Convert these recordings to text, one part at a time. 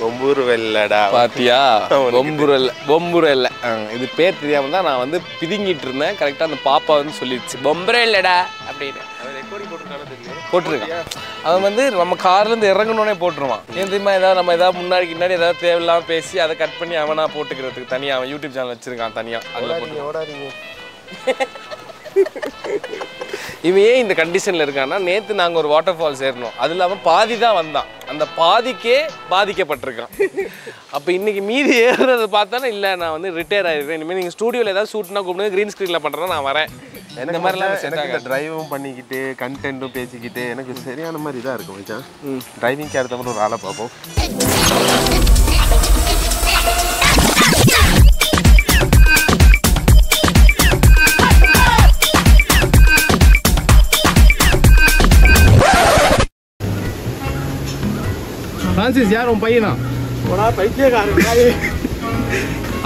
பொம்புருவெல்லடா பாத்தியா? பொம்புரல்ல. இது பேர் தெரியாம தான் நான் வந்து பிதுங்கிட்டு இருந்தேன். கரெக்டா அந்த பாப்பா வந்து சொல்லிடுச்சு பொம்புரல்லடா அப்படின்னு. போட்டிருக்கான். அவன் வந்து நம்ம கார்ல இருந்து இறங்கணுன்னே போட்டுருவான். ஏன் தெரியுமா? நம்ம ஏதாவது முன்னாடி ஏதாவது தேவையில்லாம பேசி அதை கட் பண்ணி அவனா போட்டுக்கிறதுக்கு தனியா அவன் யூடியூப் சேனல் வச்சிருக்கான் தனியா. அதுல போட்டு இவன் ஏன் இந்த கண்டிஷன்ல இருக்கான்னா, நேத்து நாங்க ஒரு வாட்டர் ஃபால்ஸ் ஏறணும். அது இல்லாம பாதி தான் வந்தான். அந்த பாதிக்கே பாதிக்கப்பட்டிருக்கான். அப்ப இன்னைக்கு மீதி ஏறுறதை பார்த்தாலும் இல்ல நான் வந்து ரிட்டையர் ஆயிருக்கேன். இனிமேல் நீங்க ஸ்டூடியோல ஏதாவது ஷூட்னா கூப்பிடுங்க, கிரீன் ஸ்கிரீன்ல பண்றேன் நான் வரேன். இந்த மாதிரிலாம் எனக்கு டிரைவும் பண்ணிக்கிட்டு கண்டென்ட்டும் பேசிக்கிட்டு எனக்கு சரியான மாதிரி தான் இருக்கும் மச்சான். டிரைவிங்க்கு அடுத்த ஒரு ஆளை பார்ப்போம். பிரான்சிஸ் யார் உன் பையனா? பைத்தியக்காரன்.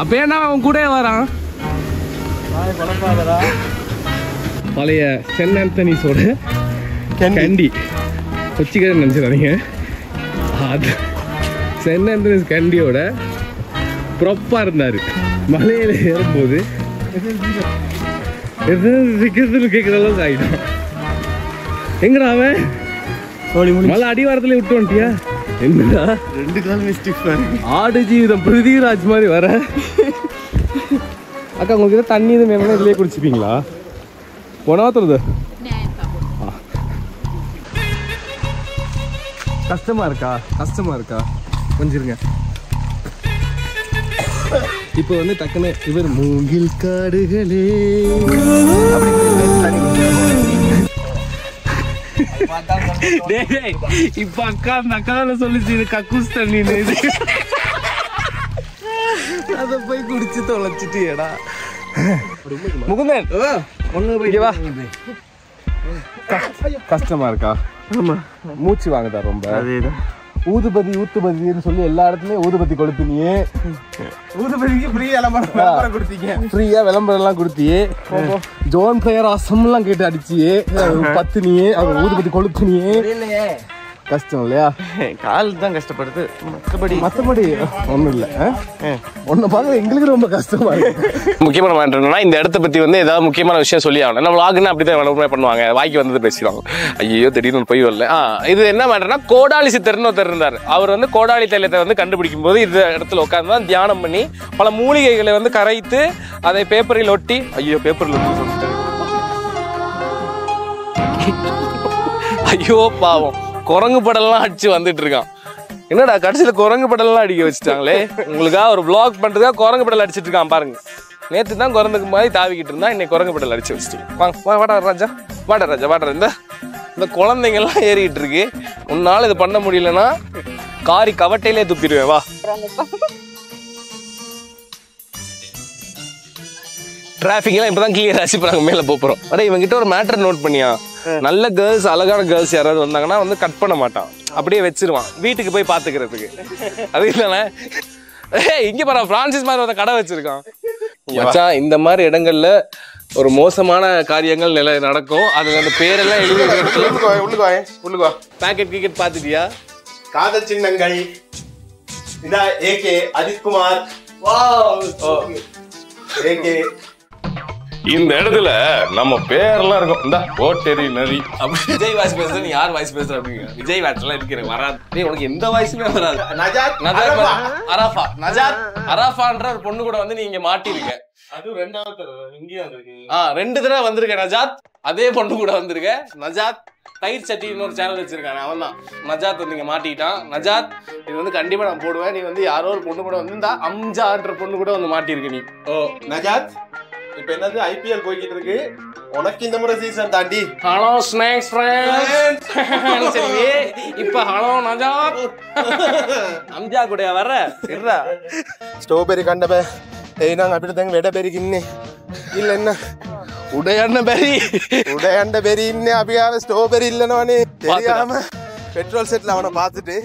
அப்ப ஏன்னா அவன் கூட வரான்? பழைய சென்ட் ஆந்தனிஸோட கேண்டி கொச்சிக்கரை நினைச்சிடாதீங்க. அது சென்ட் ஆந்தனிஸ் கேண்டியோட ப்ராப்பா இருந்தாரு. மலையில ஏறும்போது கேட்குற அளவுக்கு ஆயிடும். எங்கடா அவன் மலை அடிவாரத்துல விட்டு வந்துட்டியா? என்னடா 2 கால் மிஸ்டேக் ஆடு ஜீவிதம் பிருத்திவிராஜ் மாதிரி வர. அக்கா உங்களுக்கு தண்ணி இது வேணும்னா இதுலயே குடிச்சுப்பீங்களா? ஒன்னாத்துறது கஷ்டமா இருக்கா? கொஞ்சம் இருங்க. இப்போ வந்து டக்குன்னு இவர் மூங்கில் காடுகளே இப்ப அக்கா அந்த அக்கால சொல்லிச்சு இது கக்கூஸ் தண்ணி. அத போய் குடிச்சு தொலைச்சிட்டியடா முகுந்தன். வா. கஷ்டமா இருக்கா? ஆமா, மூச்சு வாங்குதா ரொம்ப? அதேதான். ஊதுபதினு சொல்லி எல்லா இடத்துலயும் ஊதுபத்தி கொளுத்தினியே. ஊதுபதிக்கு ஃப்ரீயா விளம்பரம் கொடுத்தீங்க. ஃப்ரீயா விளம்பரம் எல்லாம் கொடுத்தியே. ஜோன் பிளேயர் அசம் எல்லாம் கேட்டு அடிச்சியே. பத்தினியே அவர் ஊதுபத்தி கொளுத்தினியே. கஷ்டம் இல்லையா? கால் தான் கஷ்டப்படுது, மற்றபடி ஒன்றும் இல்லை. ஒன்றை பார்க்க எங்களுக்கு ரொம்ப கஷ்டமா இருக்கு. முக்கியமான மேட்டர்னா இந்த இடத்த பற்றி வந்து ஏதாவது முக்கியமான விஷயம் சொல்லி ஆகணும். நம்ம வ்ளாக்னா அப்படி தான் விளம்பரம் பண்ணுவாங்க. வாய்க்கு வந்தது பேசிடுவாங்க. ஐயோ திடீர்னு போய் வரல. இது என்ன மேட்டர்னா, கோடாலி சித்தர்னு ஒருத்தர் இருந்தார். அவர் வந்து கோடாலி தைலத்தை வந்து கண்டுபிடிக்கும் போது இந்த இடத்துல உட்காந்து தான் தியானம் பண்ணி பல மூலிகைகளை வந்து கரைத்து அதை பேப்பரில் ஒட்டி, ஐயோ பேப்பரில் ஒட்டி சொல்லிட்டு, ஐயோ பாவம் குரங்கு படம்லாம் அடிச்சு வந்துட்டு இருக்கான். என்னடா கடைசியில குரங்கு படம்லாம் அடிக்க வச்சுட்டாங்களே. உங்களுக்காக ஒரு வ்ளாக் பண்றதுக்காக குரங்கு படல் அடிச்சிட்டு இருக்கான் பாருங்க. நேற்று தான் குரங்குக்கு மாதிரி தாவிக்கிட்டு இருந்தா, இன்னைக்கு குரங்கு படல் அடிச்சு வச்சுட்டு வாடா ராஜா, வாடா ராஜா, வாடா. இந்த குழந்தைங்கள்லாம் ஏறிக்கிட்டு இருக்கு. உன்னால இது பண்ண முடியலன்னா காரி கவட்டையிலே துப்பிடுவேன். வா. டிராபிக் எல்லாம் இப்பதான் கிளியர் ஆச்சு. இப்ப நாங்க மேல போறோம். அட இவங்கிட்ட ஒரு மேட்டர் நோட் பண்ணியா, நல்ல கேர்ள்ஸ் அழகான கேர்ள்ஸ் யாராவது வந்தாங்கன்னா வந்து கட் பண்ண மாட்டான், அப்படியே வச்சிருவான் வீட்டுக்கு போய் பாத்துக்கிறதுக்கு. அது இல்லைன்னா இங்க பாரு பிரான்சிஸ் மாதிரி ஒரு கடை வச்சிருக்கான். இந்த மாதிரி இடங்கள்ல ஒரு மோசமான காரியங்கள் நடக்கும். அது அந்த பேரெல்லாம் எழுதி உள்ளுக்குவா. Packet cricket பாத்துட்டியா? காதல் சின்னங்கள். இதா ஏகே அஜித்குமார். ஏகே இந்த இடத்துல நம்ம பேர்லாம் இருக்கும். இந்த ஓட்டேரி நதி. விஜய் வாய்ஸ் பேசுற, நீ யார் வாய்ஸ் பேசுற அப்படிங்க? விஜய் வாய்ஸ் எல்லாம் இருக்கிறேன் வராது. உனக்கு எந்த வாய்ஸுமே வராது. அராஃபான்ற ஒரு பொண்ணு கூட வந்து நீங்க மாட்டிருக்க. அது 2வது தடவை இங்கேயும் வந்திருக்கு. 2 தடவை வந்திருக்க நஜாத். அதே பொண்ணு கூட வந்திருக்க நஜாத். தயிர் சட்டின்னு ஒரு சேனல் வச்சிருக்காங்க, அவன் தான் நஜாத் வந்து இங்க மாட்டிக்கிட்டான். நஜாத் இது வந்து கண்டிப்பா நான் போடுவேன். நீ வந்து யாரோ ஒரு பொண்ணு கூட வந்து இந்த அம்ஜான்ற பொண்ணு கூட வந்து மாட்டிருக்க நீ. நஜாத் இப்ப என்னது ஐபிஎல் போய்கிட்டு இருக்கு. உனக்கு இந்த முறை சீசன் தாண்டி. Hello snacks friends. சரி இப்ப ஹலோ நஜாத் அம்ஜா கூட வர இருடா. ஸ்ட்ராபெரி கண்டபே ஏய் நாங்க அப்படி தாங்க வெட பெரி கின்னே இல்ல என்ன உடையண்ட பெரி இன்னே அபியாவ ஸ்ட்ராபெரி இல்லனவனே தெரியாம பெட்ரோல் செட்ல அவனை பார்த்துட்டு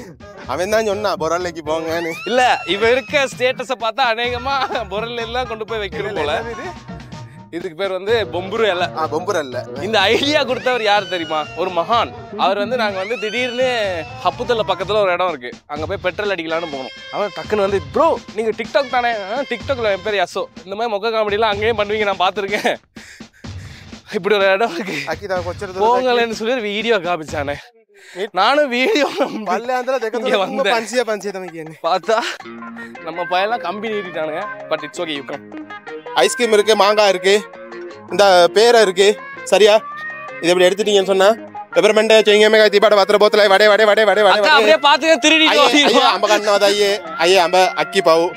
அவன் தான் சொன்னா பொரல்லைக்கு போங்கன்னு. இல்ல இவ இருக்க ஸ்டேட்டஸ பார்த்தா அநேகமா பொரல் எல்லாம் கொண்டு போய் வைக்கணும் போல. இதுக்கு பேர் வந்து பொம்புரு இலை. பொம்புரு இலை. இந்த ஐடியா கொடுத்தவர் யார் தெரியுமா? ஒரு மகான். அவர் வந்து நாங்க வந்து திடீர்னு ஹப்புத்தல்ல பக்கத்துல ஒரு இடம் இருக்கு, அங்க போய் பெட்ரோல் அடிக்கலாம்னு போனோம். அவன் டக்குன்னு வந்து ப்ரோ நீங்க டிக்டாக் தானே? டிக்டாக்ல என் பேர் யசோ, இந்த மாதிரி மொக்க காமெடிலாம் அங்கேயும் பண்ணுவீங்க, நான் பார்த்துருக்கேன். இப்படி ஒரு இடம் இருக்கு போங்களேன்னு சொல்லி ஒரு வீடியோ காமிச்சானே. நானும் வீடியோ பார்த்தா நம்ம பையெல்லாம் கம்பி நீட்டிட்டானுங்க. But it's okay, you come. Ice cream இருக்கு, மாங்காய் இருக்கு, இந்த பேரை இருக்கு. சரியா? இது எப்படி எடுத்துட்டீங்கன்னு சொன்னா பெப்பர்மெண்ட் செய்யுங்க தீபாட வத்திர போத்தல வடை வடை வடை வடை வடை அப்படியே பாத்துங்க திருடிட்டோம். அம்ப கண்ணாத ஐயே அம்ப அக்கி பாவு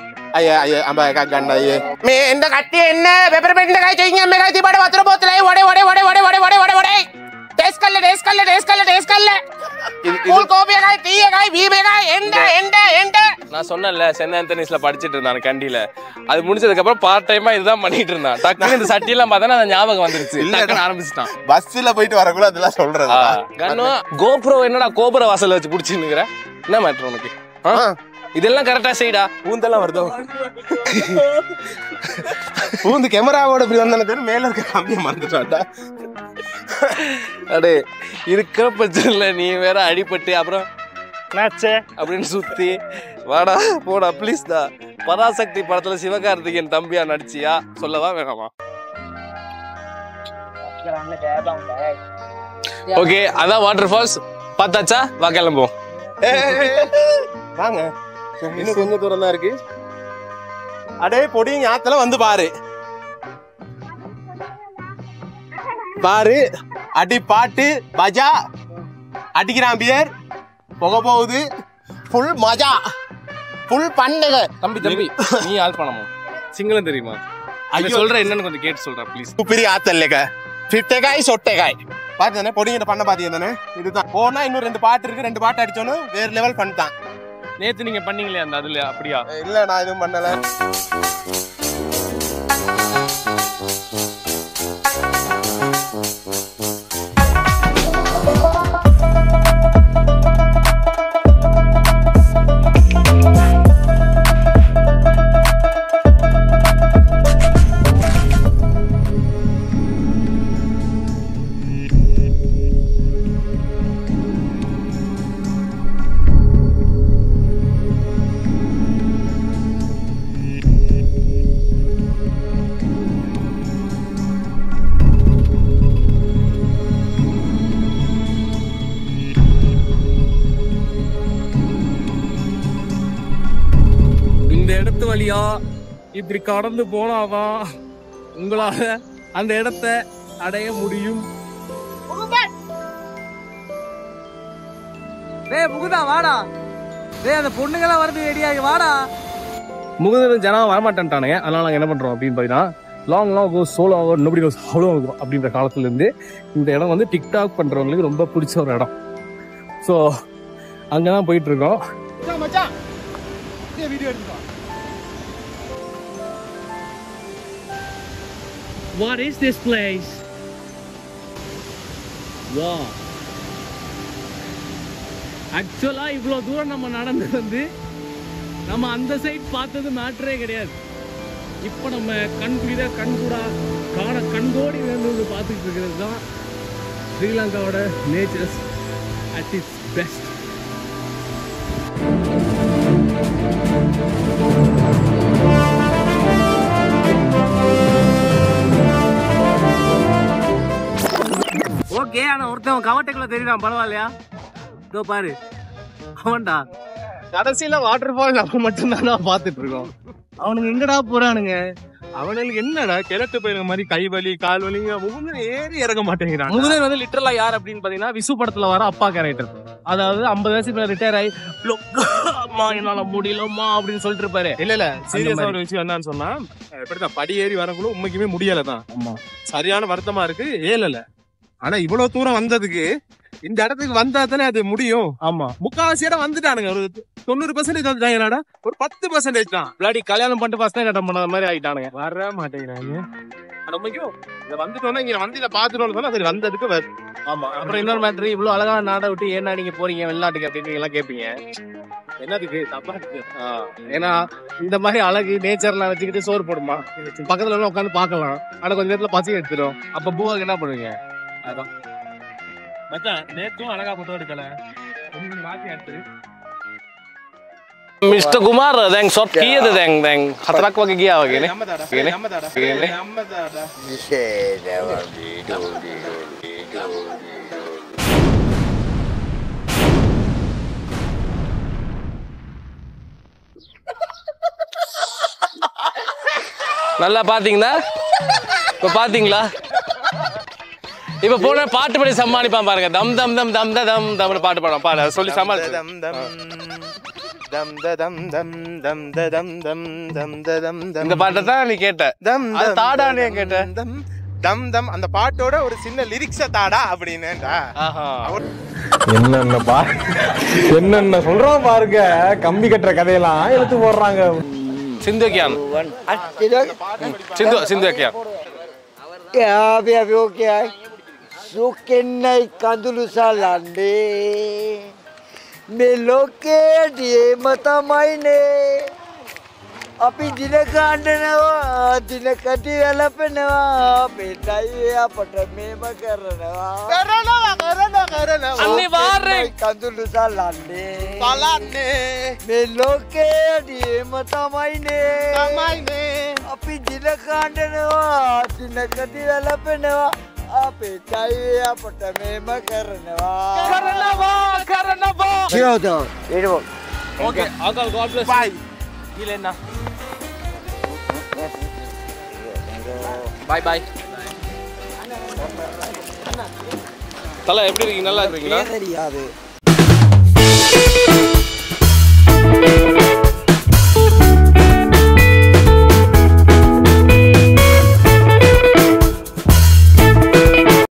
ஐயே அம்ப கண்ணா ஐயே மே இந்த கட்டி என்ன பெப்பர்மெண்ட் காய் செய்யுங்க தீபாட வத்திர போத்தல வடை வடை வடை வடை வடை வடை வடை வடை டேஸ்ட் கல்ல டேஸ்ட் கல்ல டேஸ்ட் கல்ல டேஸ்ட் கல்ல கூல் கோபிய காய் தீய காய் வீபே காய் எண்ட எண்ட எண்ட. நான் சொன்னேன்ல சென்னை ஆந்தனிஸ்ல படிச்சிட்டு இருந்தான் கண்டியில. அது முடிஞ்சதுக்கு அப்புறம் பார்ட் டைமா இதுதான் பண்ணிட்டு இருந்தான். டக்குனு இந்த சட்டி எல்லாம் பார்த்தா அந்த ஞாபகம் வந்துருச்சு. டக்குனு ஆரம்பிச்சிட்டான். பஸ்ல போயிட்டு வரக்குள்ள அதெல்லாம் சொல்றது. கண்ணு கோப்ரோ என்னடா கோபுர வாசல்ல வச்சு புடிச்சுன்னுங்கற என்ன மேட்டர் உனக்கு? இதெல்லாம் கரெக்டா செய்டா. பூந்தெல்லாம் வருதோ? பூந்து கேமராவோட இப்படி வந்தானே மேல இருக்க கம்பியை மறந்துட்டான்டா. அடே இருக்கிற பட்சத்துல நீ வேற அடிபட்டு அப்புறம் அப்படின்னு சுத்தி வாடா போடா ப்ளீஸ் டா. பராசக்தி படத்துல சிவகார்த்திகேயன் தம்பியா நடிச்சியா சொல்லவா வேணாமா? ஓகே, அதான் வாட்டர் ஃபால்ஸ் பார்த்தாச்சா? வா கிளம்புவோம். வாங்க, இன்னும் கொஞ்சம் தூரம் தான் இருக்கு. அடே பொடி ஞாத்துல வந்து பாரு பாரு. அடி பாட்டு பஜா அடிக்கிறான், பியர் போக போகுது, ஃபுல் மஜா, ஃபுல் பண்டகை. தம்பி தம்பி நீ ஆல் பண்ணமா சிங்களம் தெரியுமா? ஐயோ சொல்ற என்னன்னு கொஞ்சம் கேட்டு சொல்றா ப்ளீஸ். பெரிய ஆத்தல்லேக ஃபிட்டேகாய் சொட்டேகாய் பாத்து தானே பொடிங்கிட்ட பண்ண பாத்தீங்க தானே? இதுதான் போனா இன்னும் 2 பாட்டு இருக்கு, 2 பாட்டு அடிச்சோன்னு வேற லெவல் பண்ணிட்டான். நேத்து நீங்க பண்ணீங்களே அந்த அதுல அப்படியா? இல்ல நான் எதுவும் பண்ணல. வழியா இப்படி கடந்து போனாதான் உங்களால அந்த இடத்தை அடைய முடியும். முகுதா வாடா, அந்த பொண்ணுங்கெல்லாம் வரது ரெடியாகி வாடா. முகுதன் ஜனம் வரமாட்டேன்ட்டானுங்க. அதனால நாங்க என்ன பண்றோம் அப்படின்னு பாத்தீங்கன்னா லாங் கோ சோலோ நோபடி கோஸ் ஹலோ அப்படின்ற காலத்துல இருந்து இந்த இடம் வந்து டிக்டாக் பண்றவங்களுக்கு ரொம்ப பிடிச்ச ஒரு இடம். ஸோ அங்கதான் போயிட்டு இருக்கோம். வீடியோ எடுத்துக்கோ. What is this place? Wow. Actually இவ்வளோ தூரம் நம்ம நடந்து வந்து நம்ம அந்த சைட் பார்த்தது மேட்டரே கிடையாது. இப்போ நம்ம கண்கோடி வந்து பார்த்துட்டு இருக்கிறது தான் ஸ்ரீலங்காவோட nature's at its best. Okay, ஆனா ஒருத்தன் கவட்டைக்குள்ள தெரியுறான், பரவாயில்லையா? இதோ பாரு அவன்டா. கடைசியில வாட்டர் ஃபால் நம்ம மட்டும்தானா பாத்துட்டு இருக்கோம். அவனுங்க எங்கடா போறானுங்க? அவனுக்கு என்னடா கிழட்டு போயிருக்க மாதிரி கை வலி கால் வலி முகுந்தன் ஏறி இறங்க மாட்டேங்கிறான். முகுந்தன் வந்து லிட்டரலா யார் அப்படின்னு பாத்தீங்கன்னா விசு படத்துல வர அப்பா கேரக்டர். அதாவது 50 வயசுக்கு ரிட்டையர் ஆகி அம்மா என்னால முடியலம்மா அப்படின்னு சொல்லிட்டு இருப்பாரு. இல்ல சீரியஸா ஒரு விஷயம் என்னன்னு சொன்னா, எப்படிதான் படி ஏறி வரக்குள்ள உண்மைக்குமே முடியலதான். ஆமா, சரியான வருத்தமா இருக்கு. ஏழல ஆனா இவ்வளவு தூரம் வந்ததுக்கு இந்த இடத்துக்கு வந்தா தானே அது முடியும். ஆமா, முக்காவாசி இடம் வந்துட்டானுங்க. ஒரு 90% வந்துட்டாங்கடா, ஒரு 10% தான் பிளாடி கல்யாணம் பண்ணிட்டு ஃபர்ஸ்ட் டைம் அட்டன் பண்ணாத மாதிரி ஆயிட்டானுங்க. வர மாட்டேங்கிறாங்க. ரொம்பக்கும் இதை வந்துட்டோம்னா இங்க வந்து இதை பாத்துட்டோம்னு சொன்னா சரி வந்ததுக்கு வரும். ஆமா, அப்புறம் இன்னொரு மேட்ரு, இவ்வளவு அழகான நாடை விட்டு ஏன்னா நீங்க போறீங்க வெளிநாட்டுக்கு அப்படின்னு எல்லாம் கேட்பீங்க. என்னதுக்கு தப்பா இருக்கு. ஏன்னா இந்த மாதிரி அழகு நேச்சர்லாம் வச்சுக்கிட்டு சோறு போடுமா பக்கத்துல எல்லாம் உட்காந்து பார்க்கலாம். ஆனா கொஞ்ச நேரத்துல பசி எடுத்துரும். அப்ப பூவாக்கு என்ன பண்ணுவீங்க? அதான் மச்சான் நேத்தும் அழகா போட்டோ எடுக்கல மாத்தி எடுத்து Mr. Kumar, deng shot kia tu deng khatrak wagi kia wagi ni. Gini. நல்லா பாத்தீங்களா? இப்ப பாத்தீங்களா? இப்ப போன பாட்டு படி சமாளிப்பான் பாருங்க. தம் தம் தம் தம் தம் தம்னு பாட்டு பாடுவான். பாட சொல்லி சமாளி. தம் தம் தம் தம் தம் தம் தம் தம் தம் தம் தம். இந்த பாட்டை தான் நீ கேட்ட. தம் அது தாடானே கேட்ட. தம் தம் தம் அந்த பாட்டோட ஒரு சின்ன லிரிக்ஸ தாடா அப்படினேடா. என்னென்ன சொல்றோம் பாருங்க. கம்பி கட்டுற கதையெல்லாம் எடுத்து போடுறாங்க. சிந்துக்கியான் சிந்துக்கியான் Sukenai kandulu salande meloke die mata maine api dina kandanawa dina kati walapenawa betai apata mema karanawa anni varre kandulu salande meloke die mata maine api dina kandanawa dina kati walapenawa Ape chaiye apata mema karanawa. Chiyoda. Beautiful. Okay, uncle, God bless. Bye. Ilena. Bye bye. தல எப்படி இருக்கீங்க? நல்லா இருக்கீங்களா? தெரியாது.